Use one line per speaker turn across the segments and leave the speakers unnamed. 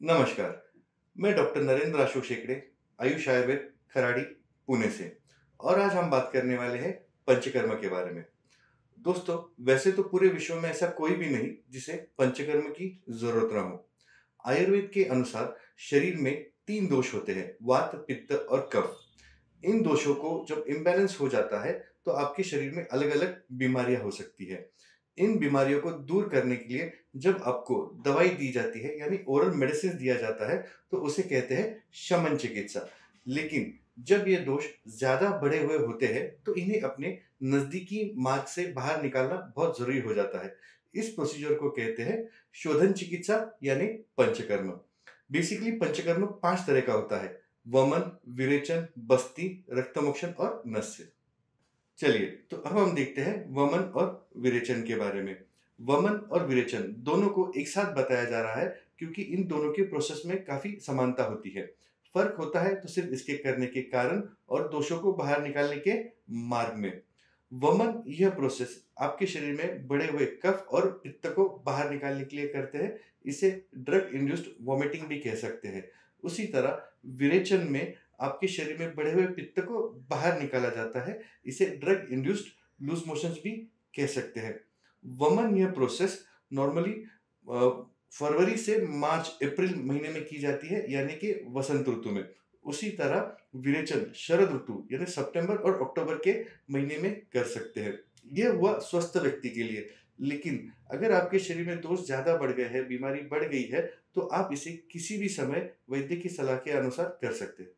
नमस्कार, मैं डॉक्टर नरेंद्र अशोक शेखड़े, आयुष आयुर्वेद, खराड़ी, पुणे से। और आज हम बात करने वाले हैं पंचकर्म के बारे में। दोस्तों, वैसे तो पूरे विश्व में ऐसा कोई भी नहीं जिसे पंचकर्म की जरूरत ना हो। आयुर्वेद के अनुसार शरीर में 3 दोष होते हैं: वात, पित्त और कफ। इन दोषों को जब इम्बैलेंस हो जाता है, तो आपके शरीर में अलग-अलग बीमारियाँ हो सकती है। इन बीमारियों को दूर करने के लिए जब आपको दवाई दी जाती है, यानी ओरल मेडिसिन दिया जाता है, तो उसे कहते हैं शमन चिकित्सा। लेकिन जब ये दोष ज़्यादा बढ़े हुए होते हैं, तो इन्हें अपने नज़दीकी मार्ग से बाहर निकालना बहुत ज़रूरी हो जाता है। इस प्रोसीजर को कहते हैं शोधन चिकित्सा, यानी पंचकर्म। बेसिकली पंचकर्म 5 तरह का होता है: वमन, विरेचन, बस्ती, रक्तमोक्षण और नस्य। चलिए, तो अब हम देखते हैं वमन और विरेचन के बारे में। वमन और विरेचन दोनों को एक साथ बताया जा रहा है, क्योंकि इन दोनों के प्रोसेस में काफ़ी समानता होती है। फ़र्क होता है तो सिर्फ़ इसके करने के कारण और दोषों को बाहर निकालने के मार्ग में। वमन यह प्रोसेस आपके शरीर में बढ़े हुए कफ और पित्त को बाहर निकालने के लिए करते हैं। इसे ड्रग इंड्यूस्ड वॉमिटिंग भी कह सकते हैं। उसी तरह विरेचन में आपके शरीर में बढ़े हुए पित्त को बाहर निकाला जाता है। इसे ड्रग इंड्यूस्ड लूज मोशंस भी कह सकते हैं। वमन यह प्रोसेस नॉर्मली फरवरी से मार्च अप्रैल महीने में की जाती है, यानी कि वसंत ऋतु में। उसी तरह विरेचन शरद ऋतु यानी सितंबर और अक्टूबर के महीने में कर सकते हैं। यह हुआ स्वस्थ व्यक्ति के लिए। लेकिन अगर आपके शरीर में दोष ज़्यादा बढ़ गए हैं, बीमारी बढ़ गई है, तो आप इसे किसी भी समय वैद्य की सलाह के अनुसार कर सकते हैं।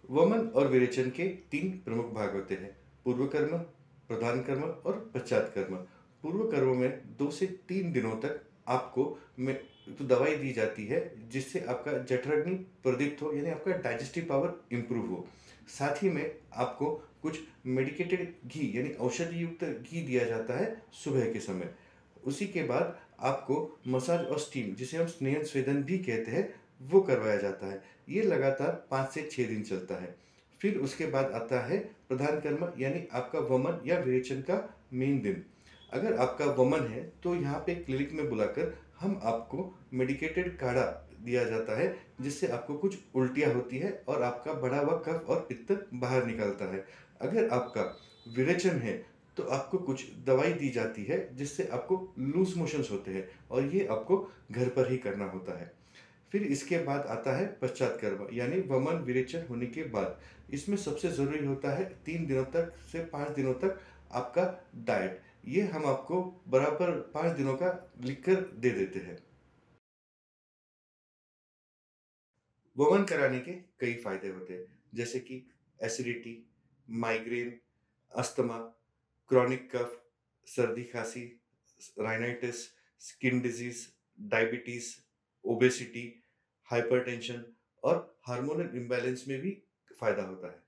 वमन और विरेचन के 3 प्रमुख भाग होते हैं: पूर्व कर्म, प्रधान कर्म और पश्चात कर्म। पूर्व कर्म में 2 से 3 दिनों तक आपको में तो दवाई दी जाती है, जिससे आपका जठराग्नि प्रदीप्त हो, यानी आपका डाइजेस्टिव पावर इम्प्रूव हो। साथ ही में आपको कुछ मेडिकेटेड घी यानी औषधि युक्त घी दिया जाता है सुबह के समय। उसी के बाद आपको मसाज और स्टीम, जिसे हम स्नेहन स्वेदन भी कहते हैं, वो करवाया जाता है। ये लगातार 5 से 6 दिन चलता है। फिर उसके बाद आता है प्रधान कर्म, यानी आपका वमन या विरेचन का मेन दिन। अगर आपका वमन है, तो यहाँ पे क्लिनिक में बुलाकर हम आपको मेडिकेटेड काढ़ा दिया जाता है, जिससे आपको कुछ उल्टियाँ होती है और आपका बढ़ा हुआ कफ और पित्त बाहर निकलता है। अगर आपका विरेचन है, तो आपको कुछ दवाई दी जाती है, जिससे आपको लूज़ मोशंस होते हैं, और ये आपको घर पर ही करना होता है। फिर इसके बाद आता है पश्चात कर्म, यानी वमन विरेचन होने के बाद। इसमें सबसे ज़रूरी होता है 3 दिनों तक से 5 दिनों तक आपका डाइट। ये हम आपको बराबर 5 दिनों का लिख कर दे देते हैं। वमन कराने के कई फ़ायदे होते हैं, जैसे कि acidity, migraine, asthma, chronic cough, सर्दी-खाँसी, rhinitis, skin disease, diabetes, obesity, hypertension और हार्मोनल इम्बैलेंस में भी फ़ायदा होता है।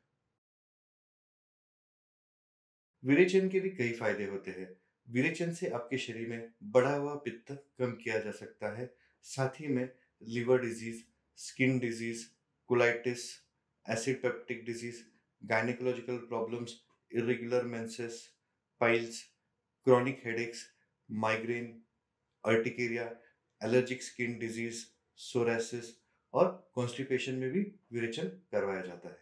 विरेचन के भी कई फ़ायदे होते हैं। विरेचन से आपके शरीर में बढ़ा हुआ पित्त कम किया जा सकता है। साथ ही में liver disease, skin disease, colitis, acid peptic disease, gynaecological problems, irregular menses, piles, chronic headaches, migraine, urticaria, allergic skin disease, psoriasis और कॉन्स्टिपेशन में भी विरेचन करवाया जाता है।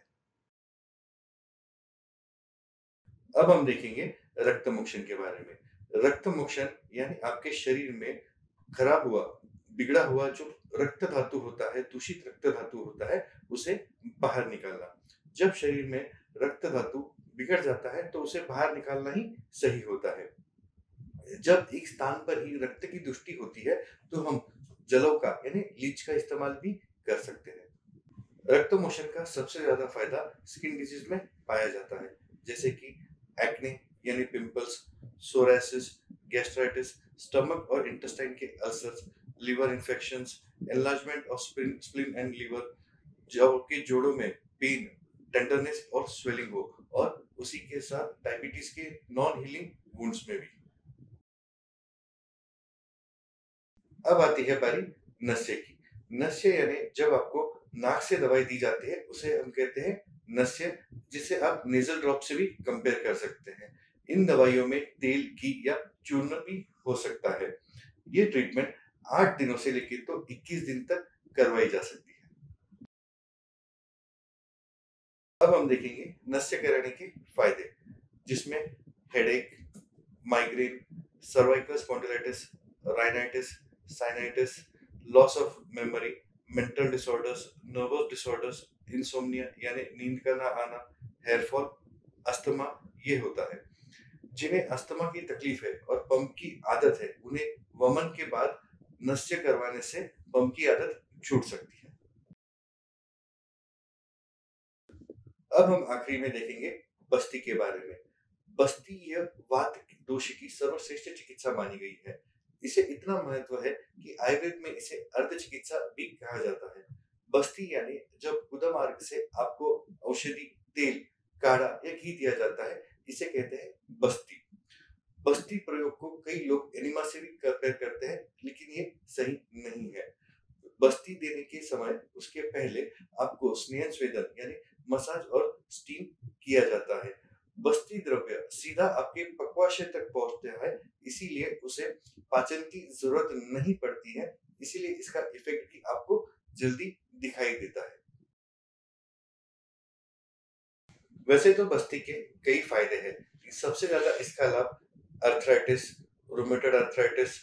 अब हम देखेंगे रक्त मोक्षण के बारे में। रक्त मोक्षण यानी आपके शरीर में खराब हुआ, बिगड़ा हुआ जो रक्त धातु होता है, दूषित रक्त धातु होता है, उसे बाहर निकालना। जब शरीर में रक्त धातु बिगड़ जाता है, तो उसे बाहर निकालना ही सही होता है। जब एक स्थान पर ही रक्त की दुष्टि होती है, तो हम जलों का यानी लीच का इस्तेमाल भी कर सकते हैं। रक्त मोशन का सबसे ज़्यादा फ़ायदा स्किन डिजीज़ में पाया जाता है, जैसे कि एक्ने यानी पिंपल्स, सोरासिस, गैस्ट्राइटिस, स्टमक और इंटेस्टाइन के ulcers, liver infections, enlargement of spleen and liver, जो के जोड़ों में पेन, टेंडरनेस और स्वेलिंग हो, और उसी के साथ डायबिटीज़ के नॉन हीलिंग वुंड्स में भी। अब आती है बारी नशे की। नशे यानी जब आपको नाक से दवाई दी जाती है, उसे हम कहते हैं नस्य, जिसे आप नेज़ल ड्रॉप से भी कंपेयर कर सकते हैं। इन दवाइयों में तेल, घी या चूर्ण भी हो सकता है। ये ट्रीटमेंट 8 दिनों से लेकर तो 21 दिन तक करवाई जा सकती है। अब हम देखेंगे नस्यकरण के फायदे, जिसमें headache, migraine, cervical spondylitis, rhinitis, sinusitis, loss of memory, mental disorders, nervous disorders, insomnia यानी नींद का ना आना, हेयर फॉल, अस्थमा ये होता है। जिन्हें अस्थमा की तकलीफ है और पंप की आदत है, उन्हें वमन के बाद नस्य करवाने से पंप की आदत छूट सकती है। अब हम आखिरी में देखेंगे बस्ती के बारे में। बस्ती यह वात दोष की सर्वश्रेष्ठ चिकित्सा मानी गई है। इसे इतना महत्व है कि आयुर्वेद में इसे अर्ध चिकित्सा भी कहा जाता है। बस्ती यानी जब गुदा मार्ग से आपको औषधि, तेल, काढ़ा या घी दिया जाता है, इसे कहते हैं बस्ती। बस्ती प्रयोग को कई लोग एनिमा से भी करते हैं, लेकिन ये सही नहीं है। बस्ती देने के समय उसके पहले आपको स्नेहन स्वेदन यानी मसाज और स्टीम किया जाता है। बस्ती द्रव्य सीधा आपके पक्वाशय तक पहुंचता है, इसीलिए उसे पाचन की जरूरत नहीं पड़ती है, इसीलिए इसका इफेक्ट भी आपको जल्दी दिखाई देता है। वैसे तो बस्ती के कई फायदे हैं। सबसे ज्यादा इसका लाभ arthritis, rheumatoid arthritis,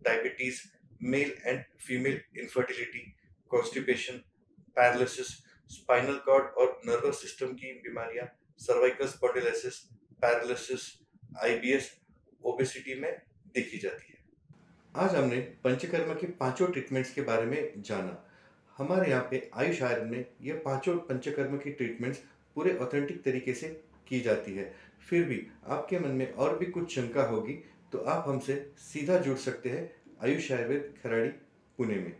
diabetes, male and female infertility, constipation, paralysis, spinal cord और नर्वस सिस्टम की बीमारियां, cervical spondylosis, paralysis, IBS, obesity में देखी जाती है। आज हमने पंचकर्मा के पांचों ट्रीटमेंट्स के बारे में जाना। हमारे यहाँ पे आयुष आयुर्वेद में ये पांचों पंचकर्म की ट्रीटमेंट्स पूरे ऑथेंटिक तरीके से की जाती है। फिर भी आपके मन में और भी कुछ शंका होगी तो आप हमसे सीधा जुड़ सकते हैं आयुष आयुर्वेद खराड़ी पुणे में।